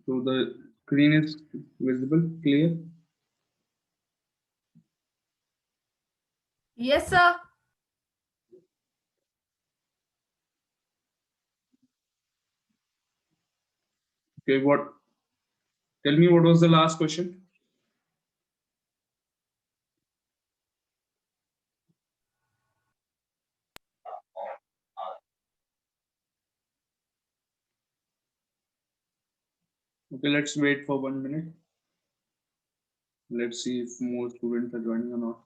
So the screen is visible, clear? Yes, sir. Okay, what? Tell me what was the last question? Okay, let's wait for 1 minute. Let's see if more students are joining or not.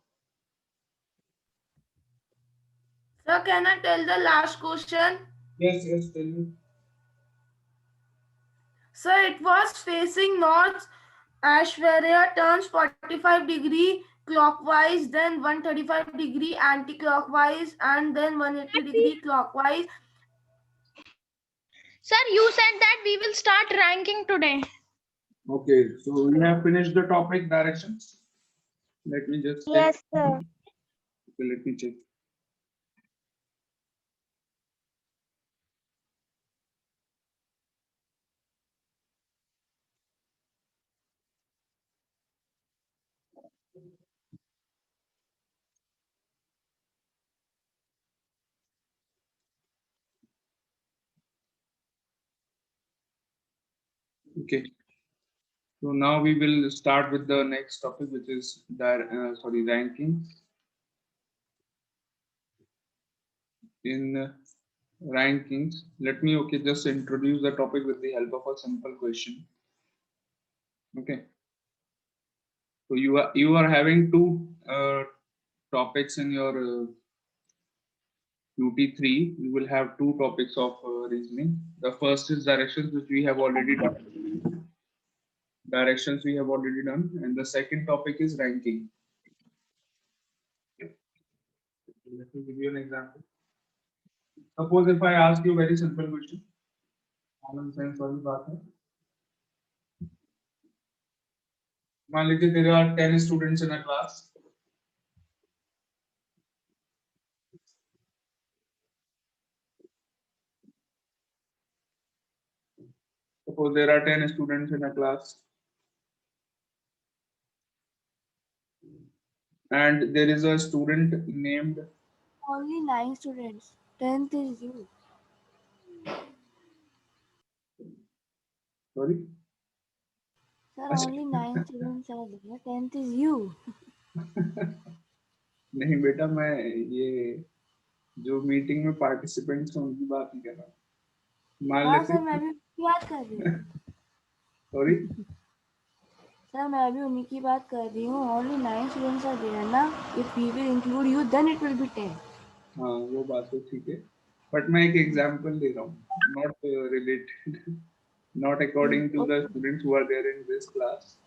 Sir, can I tell the last question? Yes, yes, tell me. Sir, it was facing north. Aishwarya turns 45-degree clockwise, then 135-degree anti-clockwise, and then 180-degree clockwise. Sir, you said that we will start ranking today. Okay, so we have finished the topic directions. Let me just check. Yes, sir. Okay, let me check. Okay. So now we will start with the next topic, which is ranking. In rankings, let me just introduce the topic with the help of a simple question. Okay. So you are having two topics in your UT3. You will have two topics of reasoning. The first is directions, which we have already done. Directions we have already done, and the second topic is ranking. Let me give you an example. Suppose if I ask you a very simple question, common sense वाली बात है. मान लीजिए there are 10 students in a class. Suppose there are 10 students in a class, and there is a student named. Only 9 students. 10th is you. Sorry. Sir, only 9 students are there. 10th is you. नहीं बेटा, मैं ये जो meeting में participants हैं उनकी बात नहीं कर रहा. मान हाँ लेते सर, मैं भी उनकी बात कर रही हूँ. सॉरी. सर, मैं भी उन्हीं की बात कर रही हूँ. Only 9 students are there ना. If we will include you, then it will be 10. हाँ, वो बात तो ठीक है, बट मैं एक एग्जांपल दे रहा हूँ, not related, not according to the students who are there in this class,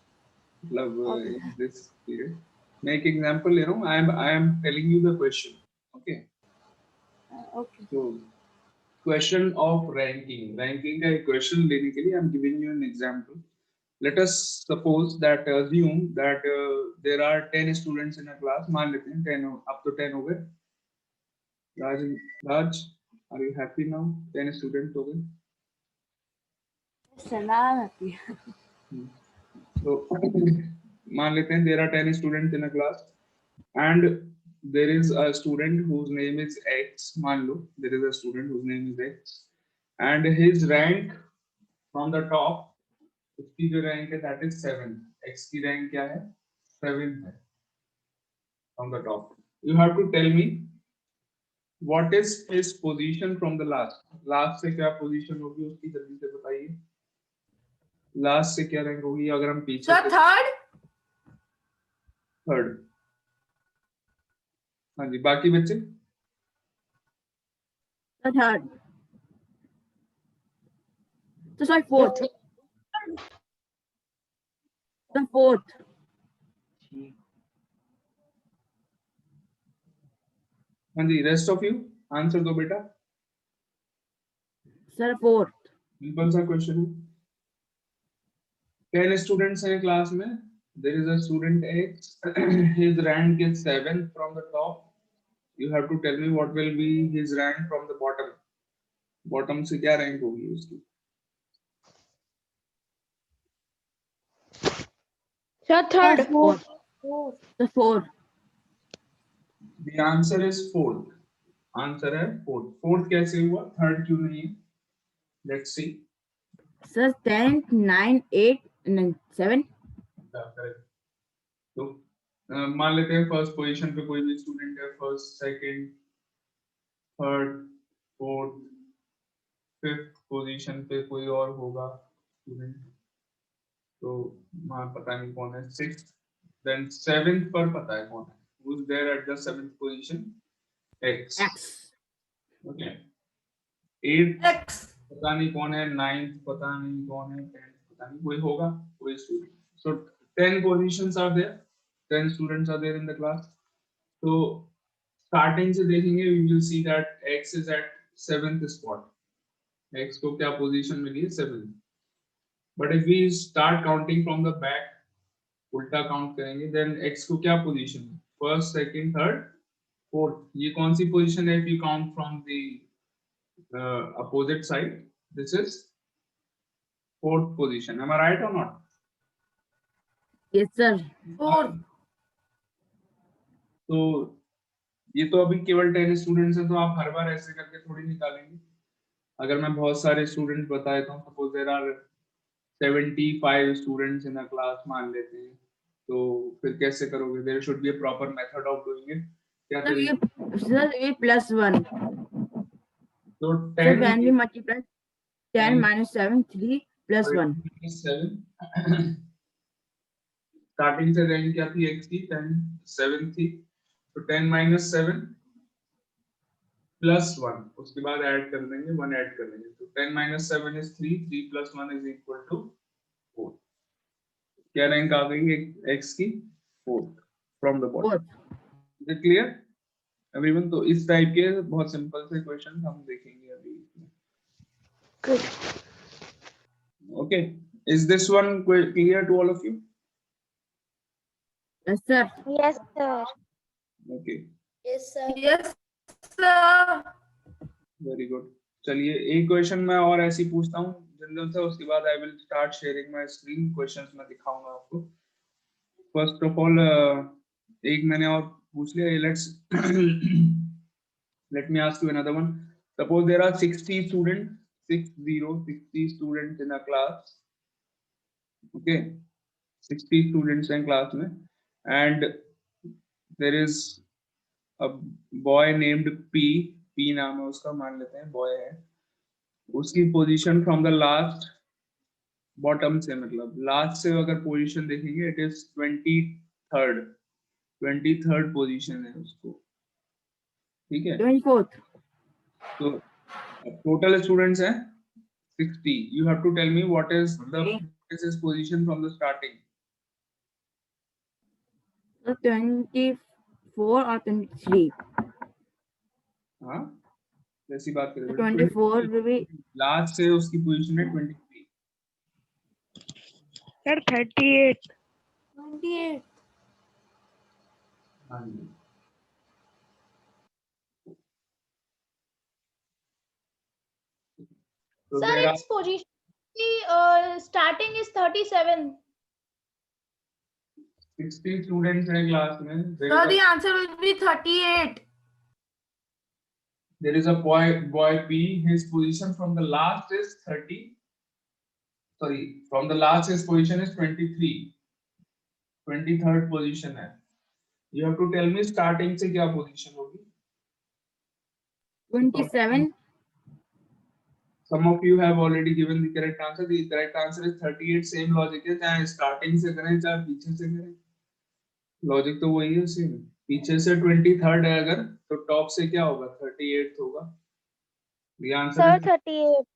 मतलब in this period. मैं एक एग्जांपल ले रहा हूँ. I am telling you the question. Okay. Okay. So question of ranking का एक question लेने के लिए I'm giving you an example. Let us suppose that assume that there are 10 students in a class. मान लेते हैं 10 up to 10 हो गए. Raj, are you happy now? 10 students हो गए. सलाह आती है. So मान लेते हैं there are 10 students in a class and there is a student whose name is X. मान लो there is a student whose name is X and his rank from the top, उसकी जो रैंक है that is 7. X की rank क्या है? 7 है from the top. You have to tell me what is his position from the last. Last से क्या position होगी उसकी, जल्दी से बताइए. Last से क्या रैंक होगी अगर हम पीछे Sir, third. थर्ड. हाँ जी, बाकी बच्चे. Third. So sorry, fourth. The fourth. हाँ जी, रेस्ट ऑफ यू आंसर दो बेटा. Sir, fourth. सिंपल सा क्वेश्चन है. 10 स्टूडेंट्स हैं क्लास में. There is a student X. His rank is 7 from the top. You have to tell me what will be his rank from the bottom. Bottom से क्या rank होगी उसकी? Sir, third. Fourth. The fourth. The answer is fourth. Answer है fourth. Fourth कैसे हुआ, third क्यों नहीं है? Let's see. Sir, 10th, 9, 8, and 7. तो मान लेते हैं फर्स्ट पोजीशन पे कोई भी स्टूडेंट है, first, second, third, fourth, fifth position पे कोई और होगा स्टूडेंट, तो वहां पता नहीं कौन है. सिक्स्थ, देन सेवेंथ पर पता है कौन है. Who is there at the seventh position? X. X. Okay. Eighth X. पता नहीं कौन है, नाइन्थ पता नहीं कौन है, टेंथ पता नहीं, कोई होगा कोई student. So 10 positions are there, 10 students are there in the class. So starting से देखेंगे, we will see that x is at 7th spot. x को क्या position मिली है? 7th. But if we start counting from the back, उल्टा count करेंगे, then x को क्या position है? First, second, third, fourth. ये कौन सी position है? If you count from the opposite side, this is fourth position. Am I right or not? Yes, sir. 4. तो ये तो अभी केवल 10 स्टूडेंट्स हैं, तो आप हर बार ऐसे करके थोड़ी निकालेंगे. अगर मैं बहुत सारे स्टूडेंट बता देता हूँ, suppose there are 75 students in a class मान लेते हैं, तो फिर कैसे करोगे? There should be a proper method of doing it. क्या Sir, तरीका? sir, we +1. तो So 10 when we multiply 10 minus 7, 3 plus 1. 7 starting से रेंज क्या थी? x की 10 7 थी, तो 10 minus 7 plus 1, उसके बाद ऐड कर देंगे, 1 ऐड कर देंगे, तो 10 minus 7 is 3, 3 plus 1 is equal to 4. क्या रैंक आ गई x की? 4th from the bottom. Fourth. Is it clear everyone? तो इस टाइप के बहुत सिंपल से क्वेश्चन हम देखेंगे अभी. Good. Okay, is this one clear to all of you? Yes, sir. Yes, sir. Okay, Yes, sir. very good. चलिए एक क्वेश्चन मैं और ऐसी पूछता हूँ जनरल से, उसके बाद I will start sharing my screen. Questions मैं दिखाऊंगा आपको. फर्स्ट ऑफ ऑल एक मैंने और पूछ लिया. Let's let me ask you another one. Suppose there are 60 students, 60 students in a class. Okay, 60 students in class में, and there is a boy named P. P नाम है उसका, मान लेते हैं boy है. उसकी position from the last bottom से, मतलब लास्ट से अगर पोजीशन देखेंगे, इट इज 23rd पोजीशन है उसको. ठीक है. 24th. तो टोटल स्टूडेंट्स हैं 60. You have to tell me what is his position from the starting. So 24 or 23. हाँ, जैसी बात So करें, 24 will be लास्ट से उसकी पोजीशन है 23. Sir, 38. 28. हाँ जी. So Sir, there are its position starting is 37. 60 students हैं क्लास में. Sir, the answer will be 38. There is a boy P. His position from the last is 30. Sorry, from the last his position is 23. 23rd position है. You have to tell me starting से क्या position होगी. 27. Some of you have already given the correct answer. The correct answer is 38. Same logic है, चाहे starting से करें चाहे पीछे से करें, लॉजिक तो वही है सेम. पीछे से 23rd है अगर, तो टॉप से क्या होगा? 38th होगा. The answer Sir, is 38.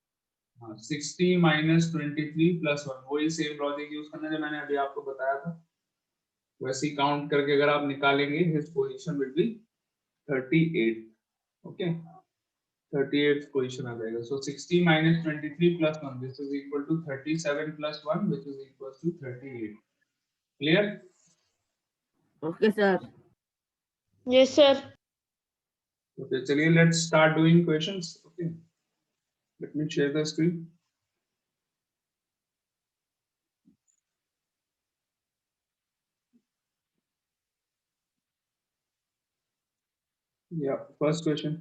60 minus 23 plus 1. वही सेम लॉजिक यूज करना जो मैंने अभी आपको बताया था. वैसे ही काउंट करके अगर आप निकालेंगे, his position will be 38. Okay, 38th position आ जाएगा. So 60 minus 23 plus 1, this is equal to 37 plus 1, which is equal to 38. Clear? Okay, sir. Yes, sir. Okay, चलिए let's start doing questions. Okay, let me share the screen. Yeah, first question.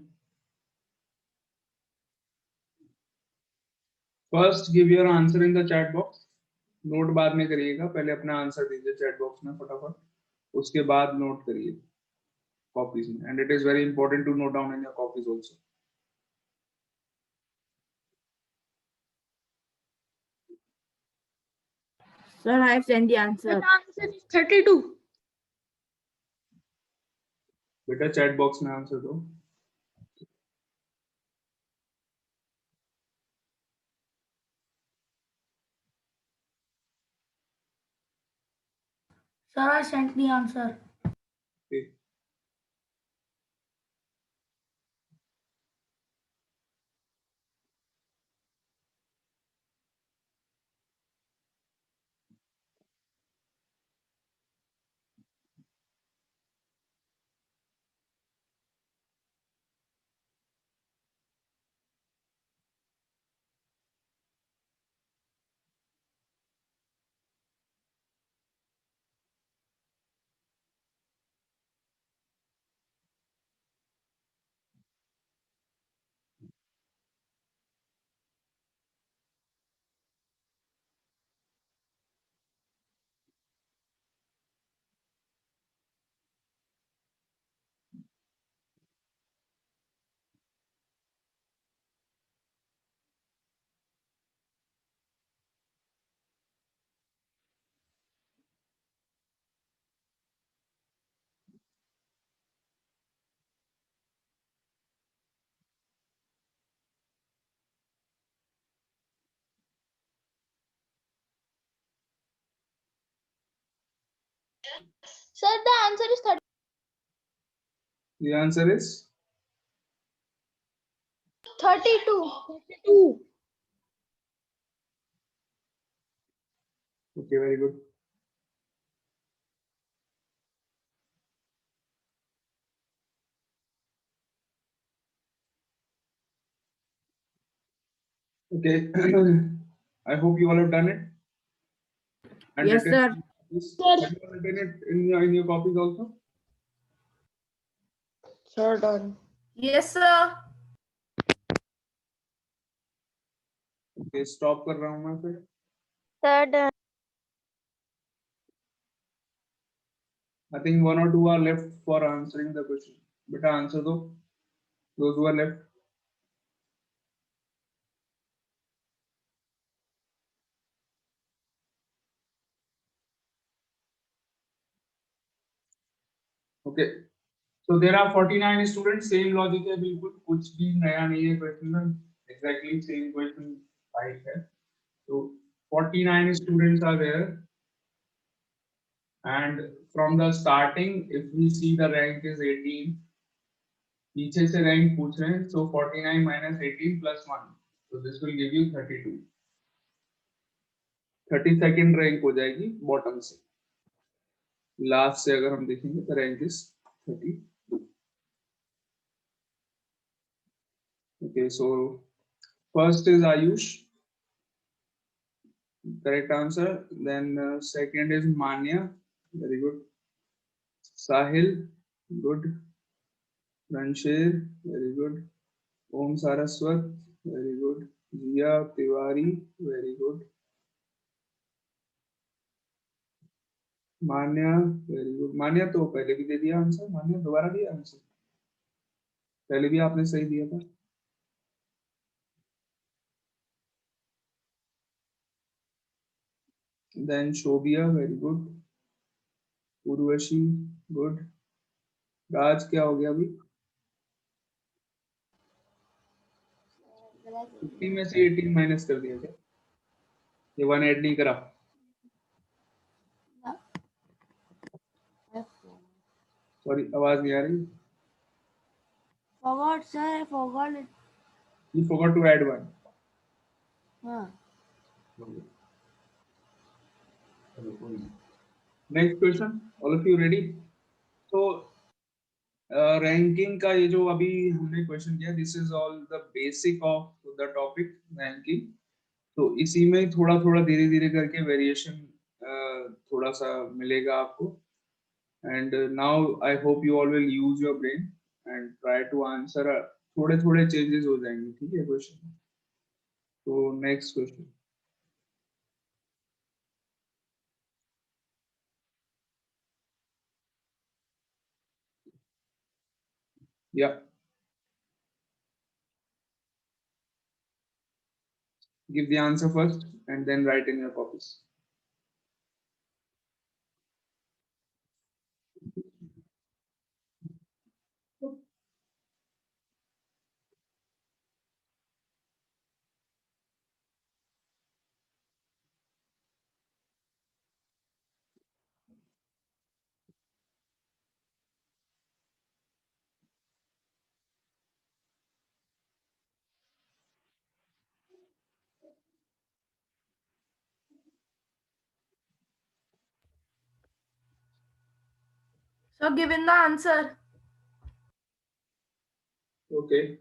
First, give your answer in the chat box. Note बाद में करिएगा, पहले अपना answer दीजिए chat box में फटाफट, उसके बाद नोट करिए कॉपीज में. And it is very important to note down in your copies also. Sir, I have sent the answer. answer is 32. बेटा चैट बॉक्स में आंसर दो. Sir, I sent the answer. Okay. Sir, the answer is 30. The answer is 32. okay. Very good. Okay. I hope you all have done it. And Yes, written sir. in copies. Sir. Have you written it in your copies also? Sir, done. Yes, sir. Okay, stop कर रहा हूँ मैं फिर. Sir, done. I think 1 or 2 are left for answering the question. Beta answer दो. Those who are left. Okay. So there are 49 students. Same logic है बिल्कुल. कुछ भी नया नहीं है question में. Exactly same question type है. So 49 students are there. And from the starting, if we see the rank is 18. पीछे से rank पूछ रहे हैं. So 49 minus 18 plus 1. So this will give you 32. 32nd rank हो जाएगी bottom से. Last से अगर हम देखेंगे तो rank is 32. Okay, so first is Ayush. Correct answer. Then second is Manya. Very good. Sahil. Good. Ranshir. Very good. Om Saraswat. Very good. Jia Tiwari. Very good. Manya. Very good. Manya तो पहले भी दे दिया answer. मान्या दोबारा दिया answer. पहले भी आपने सही दिया था. Then Shobia. Very good. Urvashi. Good. राज क्या हो गया अभी? 50 में से 18 माइनस कर दिया क्या? ये 1 ऐड नहीं करा? सॉरी आवाज नहीं आ रही. Forgot, sir. I forgot it. You forgot to add 1. Next question. All of you ready? So ranking का ये जो अभी हमने क्वेश्चन किया, this is all the basic of the topic ranking. तो इसी में थोड़ा थोड़ा धीरे धीरे करके वेरिएशन थोड़ा सा मिलेगा आपको. And now I hope you all will use your brain and try to answer. थोड़े थोड़े changes हो जाएंगे, ठीक है question. So next question. Yeah. Give the answer first and then write in your copies. So given the answer. Okay.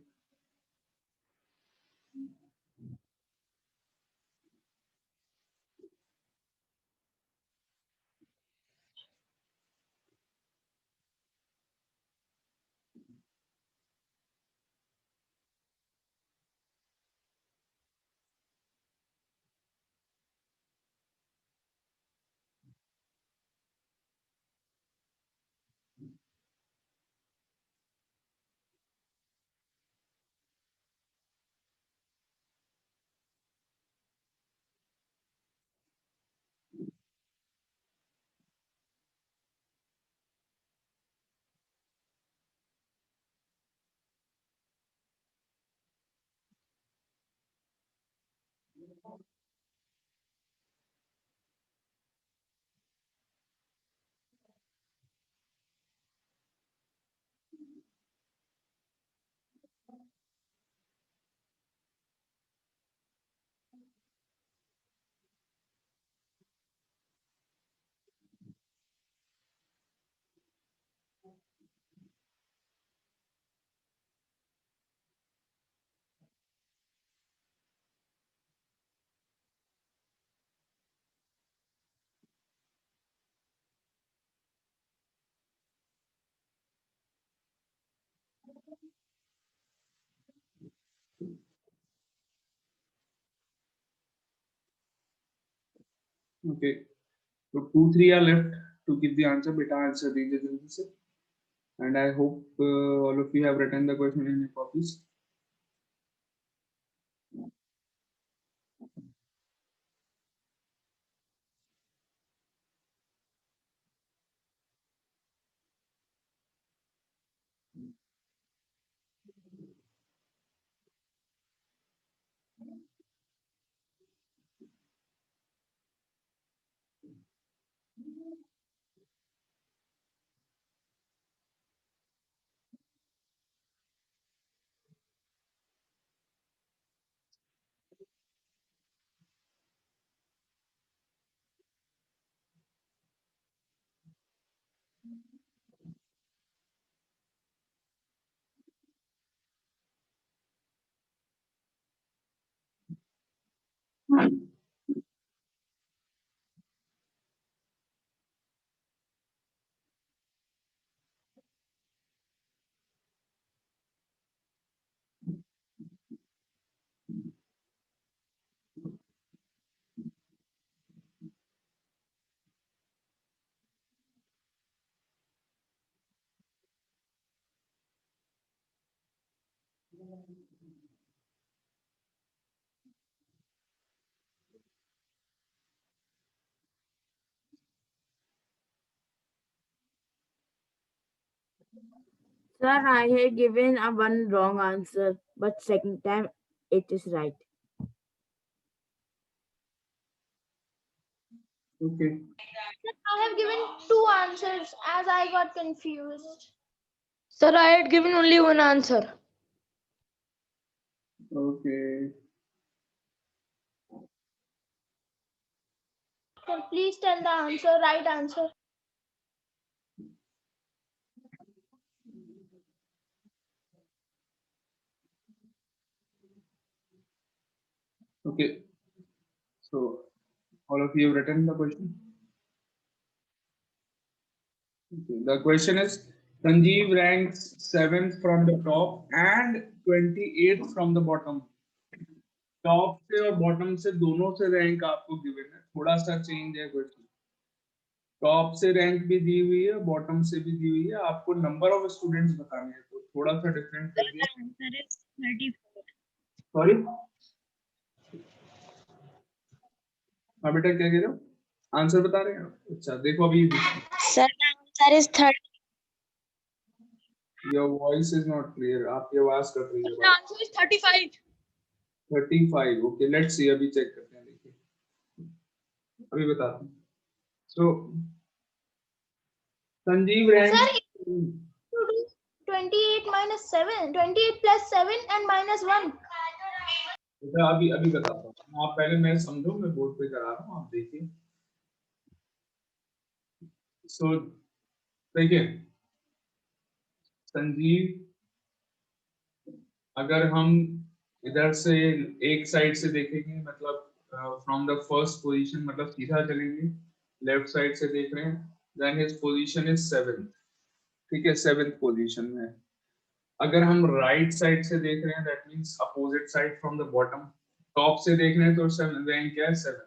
Okay. So 2, 3 are left to give the answer. Beta answer दीजिए जल्दी से. And I hope all of you have written the question in your copies. Sir, I had given a one wrong answer, but second time it is right. Okay. I have given two answers as I got confused. Sir, I had given only one answer. Okay. Sir, please tell the answer, right answer. Okay. So all of you have written the question. Okay. The question is, Sanjeev ranks 7th from the top and 28th from the bottom. Top से और bottom से दोनों से rank आपको given है, थोड़ा सा change है क्वेश्चन। टॉप से रैंक भी दी हुई है, बॉटम से भी दी हुई है, आपको नंबर ऑफ स्टूडेंट्स बताने हैं, तो थोड़ा सा डिफरेंट कर दिया। सॉरी हाँ बेटा क्या कह रहे हो, आंसर बता रहे हैं? अच्छा देखो अभी Sir, the answer is 30. Your voice is not clear, आपकी आवाज कट रही है। The answer is 35. 35 okay, let's see, अभी चेक करते हैं, देखिए अभी बताते हैं। सो Sanjeev rank 28 minus 7, 28 plus 7 and minus 1. अभी बताता हूँ, आप पहले मैं समझो, मैं बोर्ड पे करा रहा हूँ, आप देखिए। सो देखिए संजीव, अगर हम इधर से एक साइड से देखेंगे, मतलब फ्रॉम द फर्स्ट पोजीशन, मतलब सीधा चलेंगे, लेफ्ट साइड से देख रहे हैं, then his position is 7th, ठीक है, 7th पोजीशन में। अगर हम राइट साइड से देख रहे हैं, that means opposite side from the bottom, top से देख रहे हैं तो रैंक क्या है 7,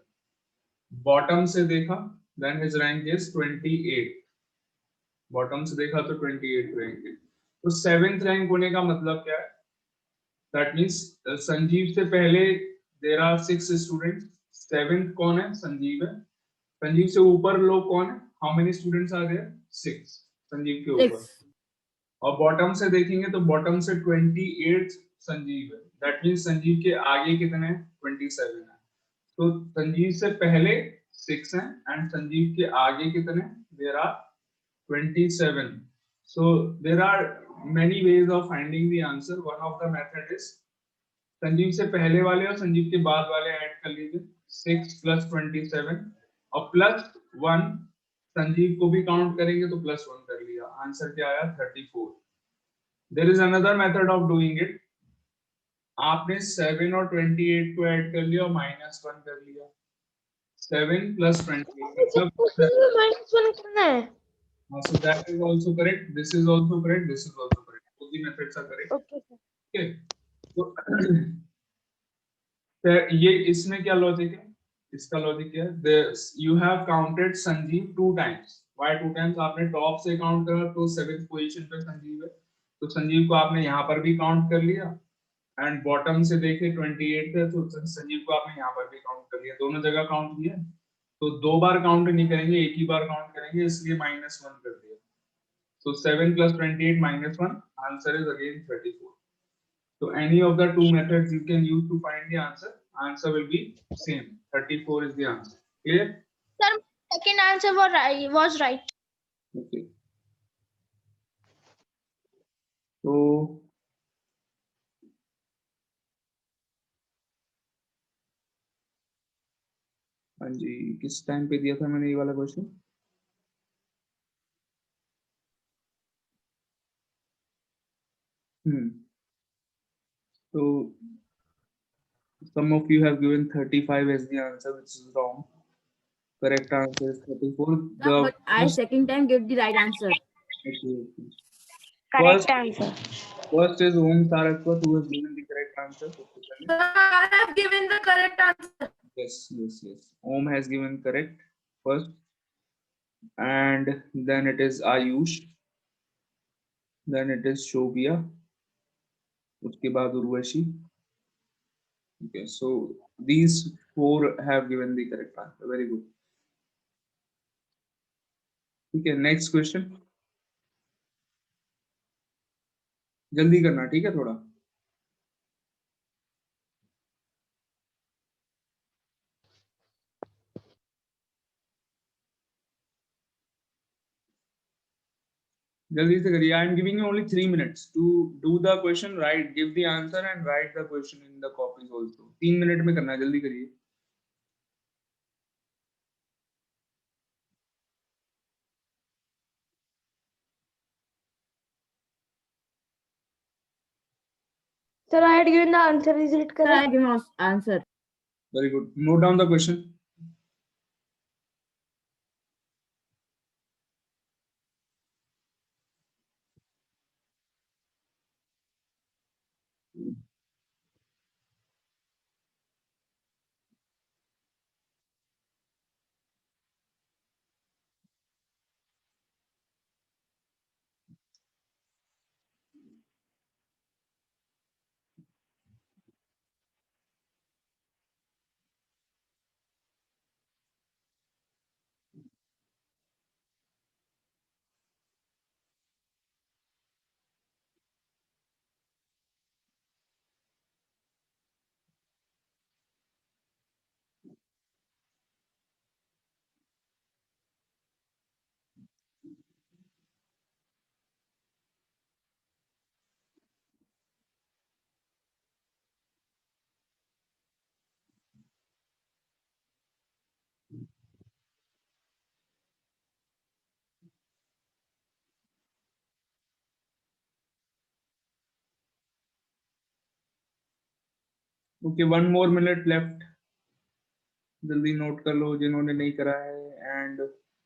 बॉटम से देखा then his rank is 28, bottom से देखा तो 28 रैंक है। तो 7th रैंक होने का मतलब क्या है, दैट मींस संजीव से पहले देयर आर 6 स्टूडेंट्स, 7th कौन है, संजीव है। संजीव से ऊपर लोग कौन है, how many students are there, 6 Sanjeev के ऊपर। और बॉटम से देखेंगे तो बॉटम से 28 संजीव है, दैट मींस संजीव के आगे कितने हैं, 27 है। तो संजीव से पहले 6 हैं एंड संजीव के आगे कितने, there are 27. So there are many ways of finding the answer. One of the method is Sanjeev से पहले वाले और संजीव के बाद वाले ऐड कर लीजिए, 6 plus 27 और प्लस 1, संजीव को भी काउंट करेंगे तो प्लस 1 कर लिया, आंसर क्या आया 34. There is another method of doing it. आपने 7 और 28 को ऐड कर लिया और -1 कर लिया, 7 plus 28 minus 1 करना है. so that is also correct, this is also correct, this is also correct, both the methods are correct. Okay, sir. Okay, तो ये इसमें क्या लॉजिक है, इसका लॉजिक क्या है, you have counted Sanjeev 2 times. Why 2 times, आपने टॉप से काउंट करा तो 7th पोजीशन पे संजीव है, तो संजीव को आपने यहाँ पर भी काउंट कर लिया, एंड बॉटम से देखे 28 है तो संजीव को आपने यहाँ पर भी काउंट कर लिया, दोनों जगह काउंट किया। तो 2 बार काउंट नहीं करेंगे, एक ही बार काउंट करेंगे, इसलिए -1 कर दिया। So 7 plus 28 minus 1, answer is again 34. So any of the 2 methods you can use to find the answer. Answer will be same. 34 is the answer. Clear? Sir, second answer was right. Okay. So हाँ जी, किस time पे दिया था मैंने ये वाला question? So some of you have given 35 as the answer, which is wrong. Correct answer is 34. But I second time gave the right answer. Okay. Correct answer. First is Om Saratwat, who has given the correct answer. Sir, I have given the correct answer. Yes. Om has given correct first, and then it is Ayush, then it is Shobia, उसके बाद Urvashi. Okay, so these 4 have given the correct answer. Very good. Okay, next question. जल्दी करना, ठीक है थोड़ा. जल्दी से करिए. I am giving you only 3 minutes to do the question, write, give the answer and write the question in the copies also. 3 minute में करना है, जल्दी करिए. Sir, I had given the answer. Is it Sir, I correct? give my answer. Very good. Note down the question. Okay, 1 more minute left. जल्दी note कर लो जिन्होंने नहीं करा है, and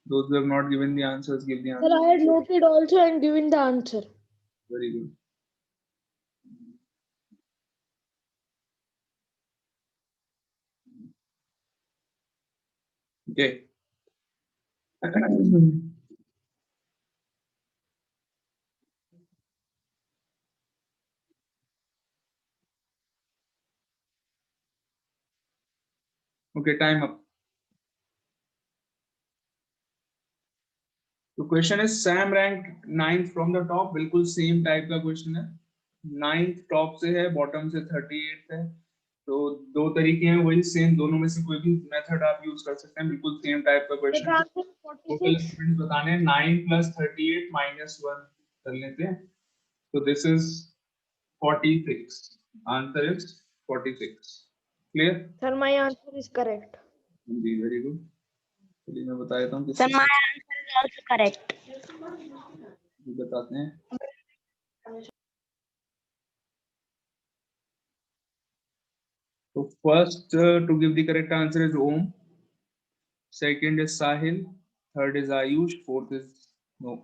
those who have not given the answers, give the Sir, answer. I had noted also and given the answer. Very good. Okay. Okay, time up. तो question है Sam rank 9th from the top, बिल्कुल same type का question है। 9th top से है, bottom से 38th है। तो दो तरीके हैं, वही सेम, दोनों में से कोई भी मेथड आप यूज कर सकते हैं, बिल्कुल सेम टाइप का The क्वेश्चन है। answer is total 46. स्टूडेंट्स बताने हैं, 9 + 38 - 1 कर लेते हैं। तो this is 46, answer is 46। Clear? Sir, my answer is correct. जी, वेरी गुड। चलिए मैं बता देता हूँ Sir, किससे my answer is also correct. बताते हैं। So first to give the correct answer is Om, second is Sahil, third is Ayush, fourth is no,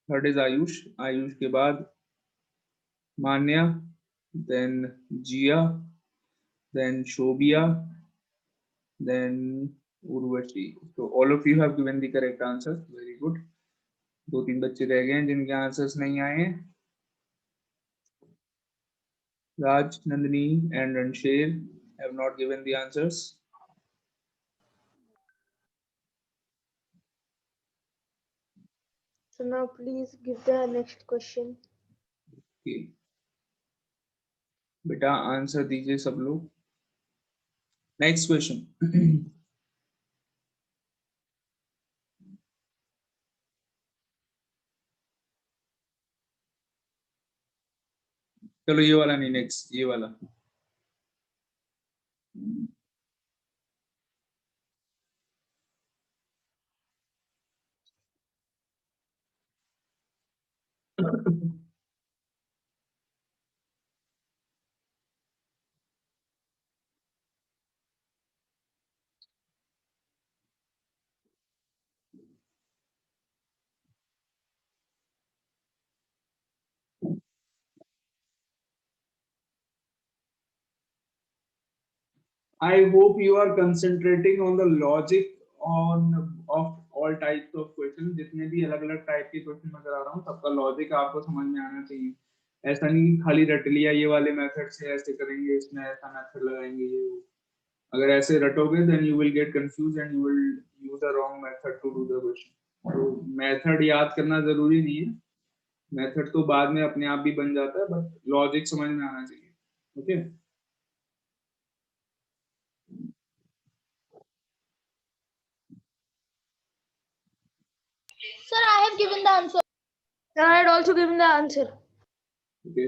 third is Ayush, Ayush के बाद Manya, then Jia, then Shobia, then Urvashi. So all of you have given the correct answer, very good. दो तीन बच्चे रह गए हैं जिनके answers नहीं आए हैं। Raj, Nandini and Ansher have not given the answers. So now please give the next question. Okay. बेटा आंसर दीजिए सब लोग। Next question. चलो ये वाला नहीं, नेक्स्ट ये वाला। I hope you are concentrating on the logic on of all types of questions। जितने भी अलग अलग टाइप के क्वेश्चन मैं करा रहा हूँ, सबका लॉजिक आपको समझ में आना चाहिए। ऐसा नहीं कि खाली रट लिया ये वाले मेथड से ऐसे करेंगे, इसमें ऐसा मेथड लगाएंगे, ये वो। अगर ऐसे रटोगे then you will get confused and you will use the wrong method to do the question। तो मेथड याद करना जरूरी नहीं है, मेथड तो बाद में अपने आप भी बन जाता है, बट लॉजिक समझ में आना चाहिए। Okay Sir, I have given the answer. Sir, I had also given the answer. Okay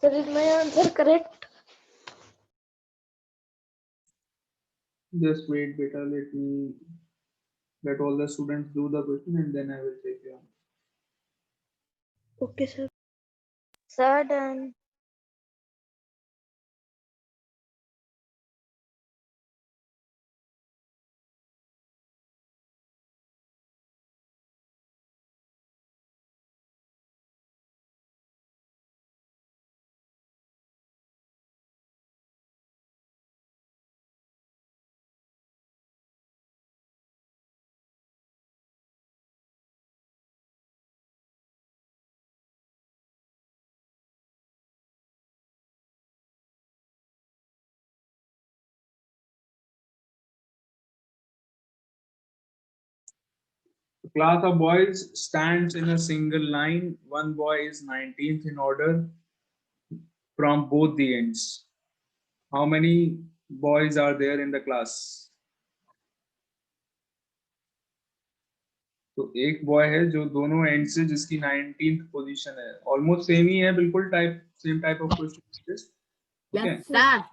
Sir, is my answer correct? Just wait, beta. Let all the students do the question and then I will take you. Okay, sir. Sir, done. The class of boys stands in a single line. One boy is 19th in order from both the ends. How many boys are there in the class? तो एक boy है जो दोनों and से जिसकी 19th position है. Almost same ही है, बिल्कुल same type of question. Yes, sir.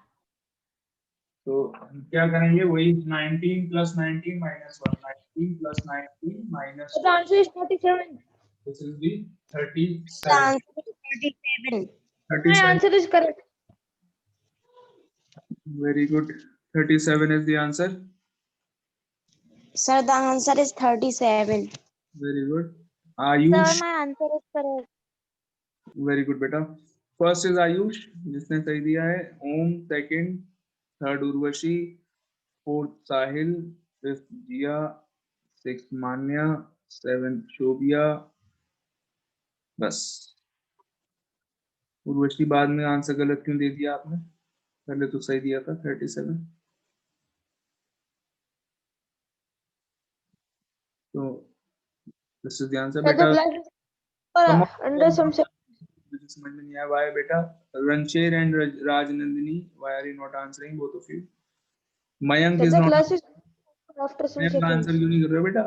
तो हम क्या करेंगे, वही 19 plus 19 minus 1, 19 plus 19 minus The 1. answer is 37. This will be The 37. answer is 37. My 37. answer is correct. Very good. 37 is the answer. Sir, the answer is 37. Very good. Ayush. my answer is correct. Very good, beta. First is Ayush, जिसने सही दिया है. Om second, third Urvashi, fourth Sahil, fifth Jia, sixth Manya, seventh Shobia. बस. उर्वशी बाद में answer गलत क्यों दे दिया आपने? पहले तो सही दिया था 37. तो this is the answer, Sir, the बेटा. class is Come on. under some. मुझे समझ में नहीं आया. Why, बेटा? Rancher and Rajnandini, why are you not answering, both of you? Mayank Sir, is the not. class is after some Mayank का answer seconds. क्यों नहीं कर रहे हो बेटा?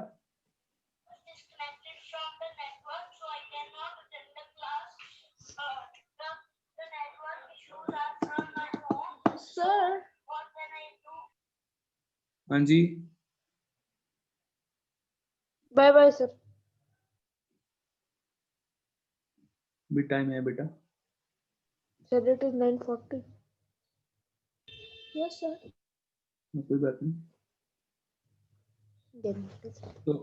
Disconnected from the network, so I cannot attend the class. The network issues are from my home. Sir. What can I do? हाँ जी. Bye bye, sir. भी time है बेटा. Sir, it is 9:40. Yes, sir. कोई बात नहीं. Then it is. तो